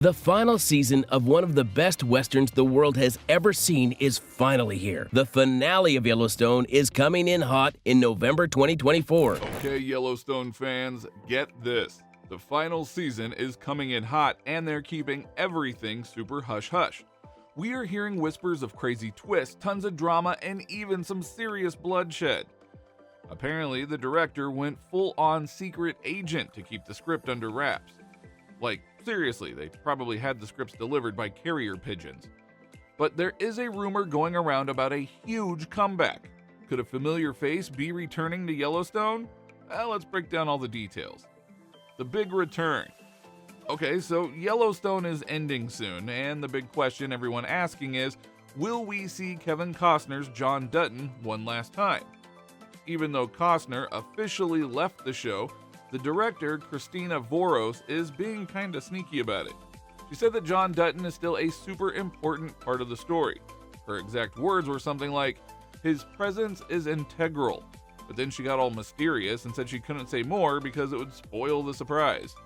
The final season of one of the best westerns the world has ever seen is finally here. The finale of Yellowstone is coming in hot in November 2024. Okay, Yellowstone fans, get this. The final season is coming in hot, and they're keeping everything super hush-hush. We are hearing whispers of crazy twists, tons of drama, and even some serious bloodshed. Apparently, the director went full-on secret agent to keep the script under wraps. Like, seriously, they probably had the scripts delivered by carrier pigeons. But there is a rumor going around about a huge comeback. Could a familiar face be returning to Yellowstone? Let's break down all the details. The big return. Okay, so Yellowstone is ending soon, and the big question everyone asking is, will we see Kevin Costner's John Dutton one last time? Even though Cosner officially left the show, the director, Christina Voros, is being kinda sneaky about it. She said that John Dutton is still a super important part of the story. Her exact words were something like, "His presence is integral." But then she got all mysterious and said she couldn't say more because it would spoil the surprise.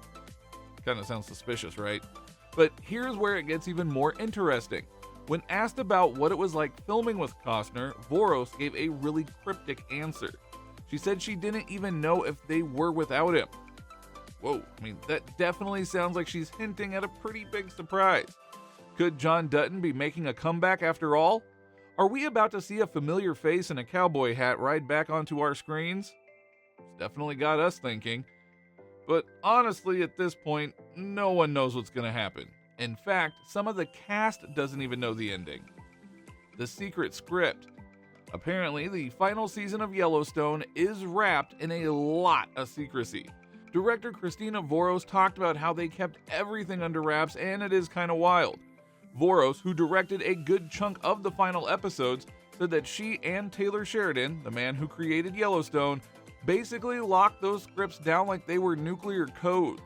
Kinda sounds suspicious, right? But here's where it gets even more interesting. When asked about what it was like filming with Costner, Voros gave a really cryptic answer. She said she didn't even know if they were without him. Whoa, that definitely sounds like she's hinting at a pretty big surprise. Could John Dutton be making a comeback after all? Are we about to see a familiar face in a cowboy hat ride back onto our screens? It's definitely got us thinking. But honestly, at this point, no one knows what's going to happen. In fact, some of the cast doesn't even know the ending. The secret script. Apparently, the final season of Yellowstone is wrapped in a lot of secrecy. Director Christina Voros talked about how they kept everything under wraps, and it is kind of wild. Voros, who directed a good chunk of the final episodes, said that she and Taylor Sheridan, the man who created Yellowstone, basically locked those scripts down like they were nuclear codes.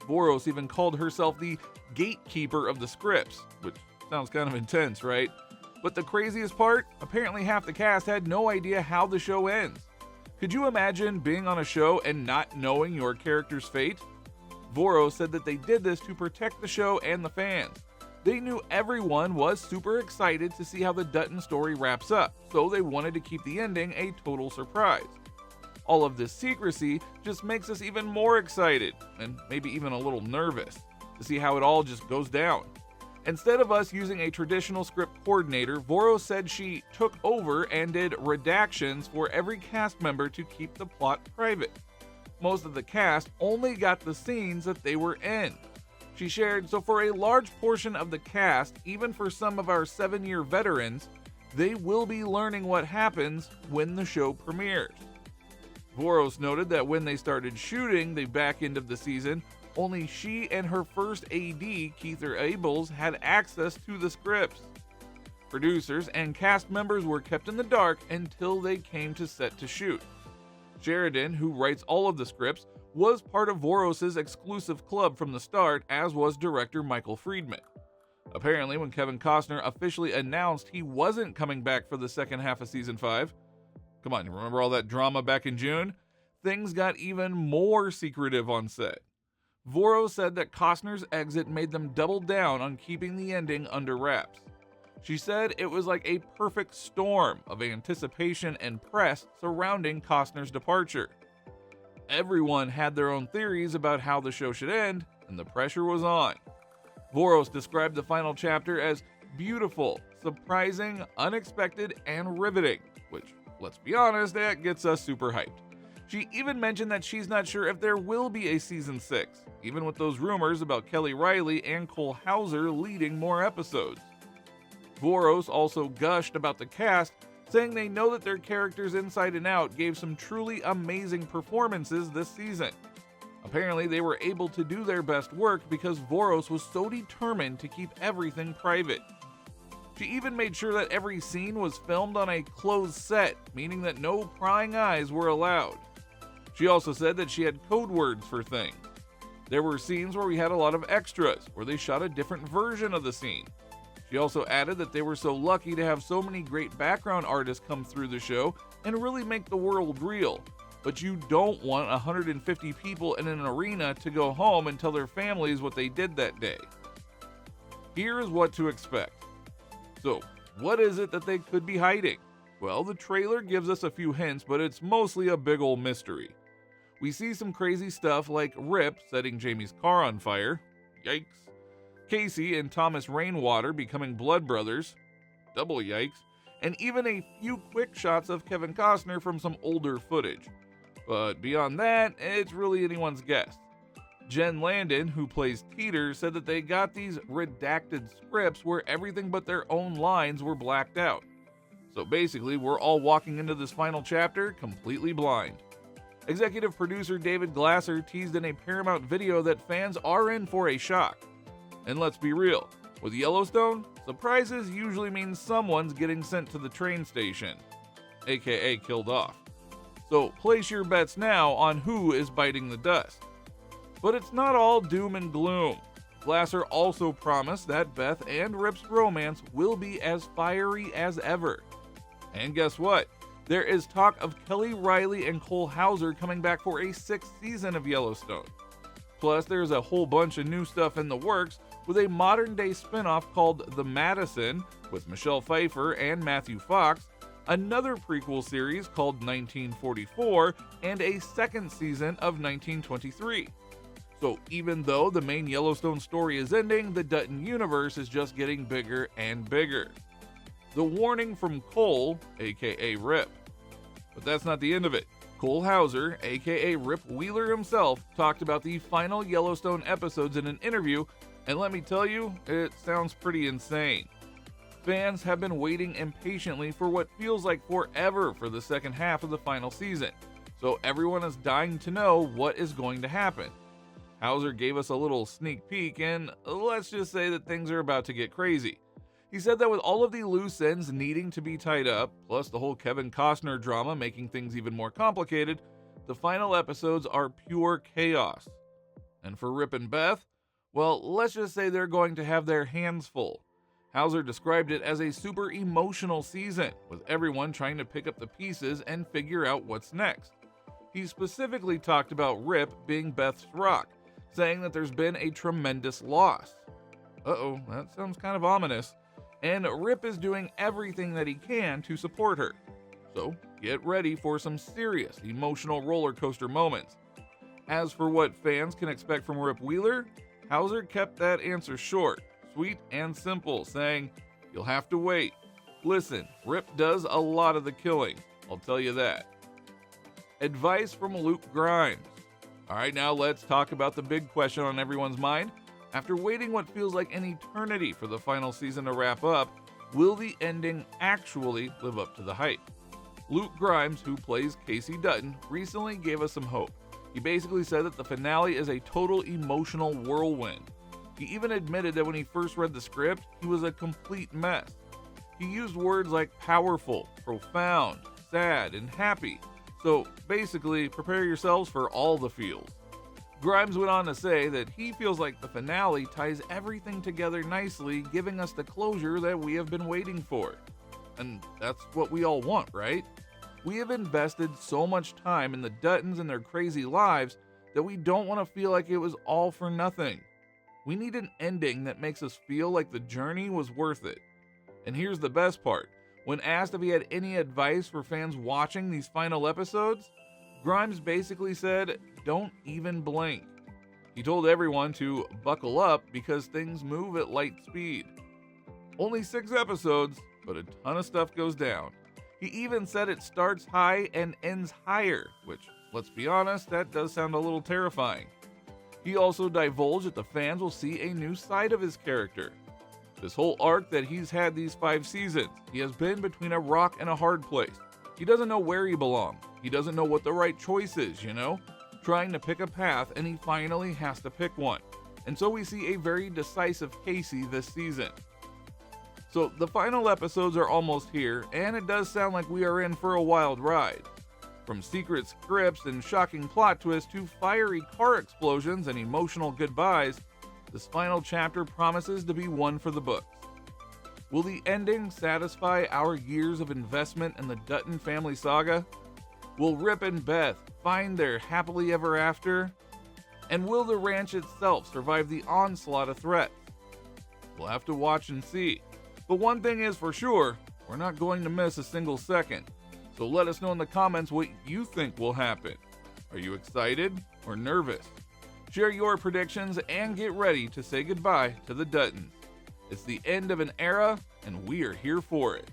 Voros even called herself the gatekeeper of the scripts, which sounds kind of intense, right? But the craziest part, apparently half the cast had no idea how the show ends. Could you imagine being on a show and not knowing your character's fate? Voros said that they did this to protect the show and the fans. They knew everyone was super excited to see how the Dutton story wraps up, so they wanted to keep the ending a total surprise. All of this secrecy just makes us even more excited, and maybe even a little nervous, to see how it all just goes down. Instead of us using a traditional script coordinator, Voros said she took over and did redactions for every cast member to keep the plot private. Most of the cast only got the scenes that they were in. She shared, so for a large portion of the cast, even for some of our 7-year veterans, they will be learning what happens when the show premieres. Voros noted that when they started shooting the back end of the season, only she and her first AD, Keither Abels, had access to the scripts. Producers and cast members were kept in the dark until they came to set to shoot. Sheridan, who writes all of the scripts, was part of Voros' exclusive club from the start, as was director Michael Friedman. Apparently, when Kevin Costner officially announced he wasn't coming back for the second half of season 5, come on, you remember all that drama back in June? Things got even more secretive on set. Voros said that Costner's exit made them double down on keeping the ending under wraps. She said it was like a perfect storm of anticipation and press surrounding Costner's departure. Everyone had their own theories about how the show should end, and the pressure was on. Voros described the final chapter as beautiful, surprising, unexpected, and riveting, which, let's be honest, that gets us super hyped. She even mentioned that she's not sure if there will be a season 6, even with those rumors about Kelly Riley and Cole Hauser leading more episodes. Voros also gushed about the cast, saying they know that their characters inside and out gave some truly amazing performances this season. Apparently, they were able to do their best work because Voros was so determined to keep everything private. She even made sure that every scene was filmed on a closed set, meaning that no prying eyes were allowed. She also said that she had code words for things. There were scenes where we had a lot of extras, where they shot a different version of the scene. She also added that they were so lucky to have so many great background artists come through the show and really make the world real. But you don't want 150 people in an arena to go home and tell their families what they did that day. Here is what to expect. So, what is it that they could be hiding? Well, the trailer gives us a few hints, but it's mostly a big ol' mystery. We see some crazy stuff like Rip setting Jamie's car on fire. Yikes. Casey and Thomas Rainwater becoming blood brothers. Double yikes. And even a few quick shots of Kevin Costner from some older footage. But beyond that, it's really anyone's guess. Jen Landon, who plays Teeter, said that they got these redacted scripts where everything but their own lines were blacked out. So basically, we're all walking into this final chapter completely blind. Executive producer David Glasser teased in a Paramount video that fans are in for a shock. And let's be real, with Yellowstone, surprises usually mean someone's getting sent to the train station, aka killed off. So place your bets now on who is biting the dust. But it's not all doom and gloom. Glasser also promised that Beth and Rip's romance will be as fiery as ever. And guess what? There is talk of Kelly Riley and Cole Hauser coming back for a 6th season of Yellowstone. Plus, there's a whole bunch of new stuff in the works with a modern-day spinoff called The Madison with Michelle Pfeiffer and Matthew Fox, another prequel series called 1944, and a 2nd season of 1923. So even though the main Yellowstone story is ending, the Dutton universe is just getting bigger and bigger. The warning from Cole, aka Rip. But that's not the end of it. Cole Hauser, aka Rip Wheeler himself, talked about the final Yellowstone episodes in an interview, and let me tell you, it sounds pretty insane. Fans have been waiting impatiently for what feels like forever for the second half of the final season, so everyone is dying to know what is going to happen. Hauser gave us a little sneak peek, and let's just say that things are about to get crazy. He said that with all of the loose ends needing to be tied up, plus the whole Kevin Costner drama making things even more complicated, the final episodes are pure chaos. And for Rip and Beth, well, let's just say they're going to have their hands full. Hauser described it as a super emotional season, with everyone trying to pick up the pieces and figure out what's next. He specifically talked about Rip being Beth's rock, saying that there's been a tremendous loss. Uh-oh, that sounds kind of ominous. And Rip is doing everything that he can to support her. So get ready for some serious emotional roller coaster moments. As for what fans can expect from Rip Wheeler, Hauser kept that answer short, sweet and simple, saying, "You'll have to wait. Listen, Rip does a lot of the killing, I'll tell you that." Advice from Luke Grimes. Alright, now let's talk about the big question on everyone's mind. After waiting what feels like an eternity for the final season to wrap up, will the ending actually live up to the hype? Luke Grimes, who plays Casey Dutton, recently gave us some hope. He basically said that the finale is a total emotional whirlwind. He even admitted that when he first read the script, he was a complete mess. He used words like powerful, profound, sad, and happy. So basically, prepare yourselves for all the feels. Grimes went on to say that he feels like the finale ties everything together nicely, giving us the closure that we have been waiting for. And that's what we all want, right? We have invested so much time in the Duttons and their crazy lives that we don't want to feel like it was all for nothing. We need an ending that makes us feel like the journey was worth it. And here's the best part. When asked if he had any advice for fans watching these final episodes, Grimes basically said, "Don't even blink." He told everyone to buckle up because things move at light speed. Only 6 episodes, but a ton of stuff goes down. He even said it starts high and ends higher, which, let's be honest, that does sound a little terrifying. He also divulged that the fans will see a new side of his character. This whole arc that he's had these 5 seasons, he has been between a rock and a hard place. He doesn't know where he belongs. He doesn't know what the right choice is, trying to pick a path, and he finally has to pick one. And so we see a very decisive Casey this season. So the final episodes are almost here, and it does sound like we are in for a wild ride. From secret scripts and shocking plot twists to fiery car explosions and emotional goodbyes, this final chapter promises to be one for the books. Will the ending satisfy our years of investment in the Dutton family saga? Will Rip and Beth find their happily ever after? And will the ranch itself survive the onslaught of threats? We'll have to watch and see. But one thing is for sure, we're not going to miss a single second. So let us know in the comments what you think will happen. Are you excited or nervous? Share your predictions and get ready to say goodbye to the Duttons. It's the end of an era, and we are here for it.